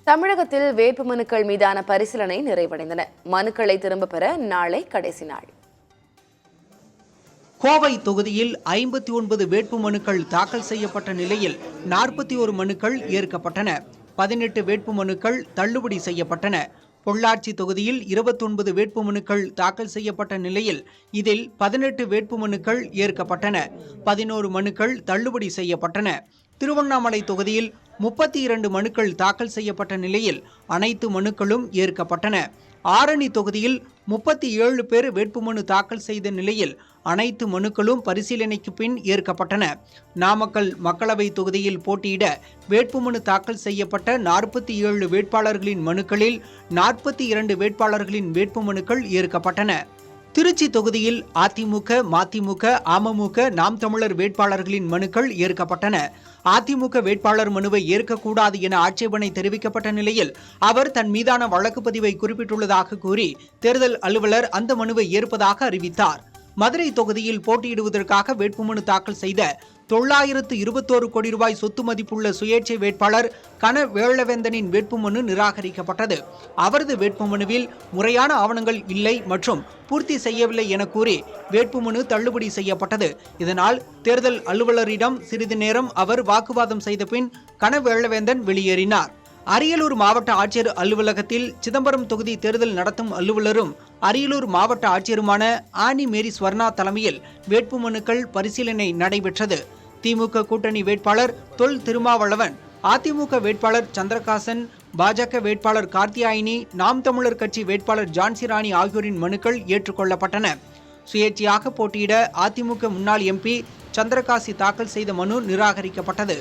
தமிழகத்தில் வேட்புமனுக்கள் மீதான பரிசீலனை நிறைவடைந்தன. மனுக்களை திரும்ப பெற நாளை கடைசி நாள். கோவை தொகுதியில் 59 வேட்புமனுக்கள் தாக்கல் செய்யப்பட்ட நிலையில் 41 மனுக்கள் ஏற்கப்பட்டன. 18 வேட்புமனுக்கள் தள்ளுபடி செய்யப்பட்டன. பொள்ளாச்சி தொகுதியில் 29 வேட்புமனுக்கள் தாக்கல் செய்யப்பட்ட நிலையில் இதில் 18 வேட்புமனுக்கள் ஏற்கப்பட்டன. 11 மனுக்கள் தள்ளுபடி செய்யப்பட்டன. திருவண்ணாமலை தொகுதியில் 32 மனுக்கள் தாக்கல் செய்யப்பட்ட நிலையில் அனைத்து மனுக்களும் ஏற்கப்பட்டன. ஆரணி தொகுதியில் 37 பேர் வேட்புமனு தாக்கல் செய்த நிலையில் அனைத்து மனுக்களும் பரிசீலனைக்கு பின் ஏற்கப்பட்டன. நாமக்கல் மக்களவை தொகுதியில் போட்டியிட வேட்புமனு தாக்கல் செய்யப்பட்ட 47 வேட்பாளர்களின் மனுக்களில் 42 வேட்பாளர்களின் வேட்புமனுக்கள் ஏற்கப்பட்டன. திருச்சி தொகுதியில் அதிமுக, மதிமுக, அமமுக, நாம் தமிழர் வேட்பாளர்களின் மனுக்கள் ஏற்கப்பட்டன. அதிமுக வேட்பாளர் மனுவை ஏற்கக்கூடாது என ஆட்சேபனை தெரிவிக்கப்பட்ட நிலையில் அவர் தன் மீதான வழக்கு பதிவை குறிப்பிட்டுள்ளதாக கூறி தேர்தல் அலுவலர் அந்த மனுவை ஏற்பதாக அறிவித்தார். மதுரை தொகுதியில் போட்டியிடுவதற்காக வேட்புமனு தாக்கல் செய்த 921 கோடி ரூபாய் சொத்து மதிப்புள்ள சுயேட்சை வேட்பாளர் கன வேளவேந்தனின் வேட்புமனு நிராகரிக்கப்பட்டது. அவரது வேட்புமனுவில் முறையான ஆவணங்கள் இல்லை மற்றும் பூர்த்தி செய்யவில்லை என கூறி வேட்புமனு தள்ளுபடி செய்யப்பட்டது. இதனால் தேர்தல் அலுவலரிடம் சிறிது நேரம் அவர் வாக்குவாதம் செய்த பின் கன வேளவேந்தன் வெளியேறினார். அரியலூர் மாவட்ட ஆட்சியர் அலுவலகத்தில் சிதம்பரம் தொகுதி தேர்தல் நடத்தும் அலுவலரும் அரியலூர் மாவட்ட ஆட்சியருமான ஆனி மேரி ஸ்வர்ணா தலைமையில் வேட்புமனுக்கள் பரிசீலனை நடைபெற்றது. திமுக கூட்டணி வேட்பாளர் தொல் திருமாவளவன், அதிமுக வேட்பாளர் சந்திரகாசன், பாஜக வேட்பாளர் கார்த்தியாயினி, நாம் தமிழர் கட்சி வேட்பாளர் ஜான்சி ராணி ஆகியோரின் மனுக்கள் ஏற்றுக்கொள்ளப்பட்டன. சுயேட்சையாக போட்டியிட அதிமுக முன்னாள் எம்பி சந்திரகாசி தாக்கல் செய்த மனு நிராகரிக்கப்பட்டது.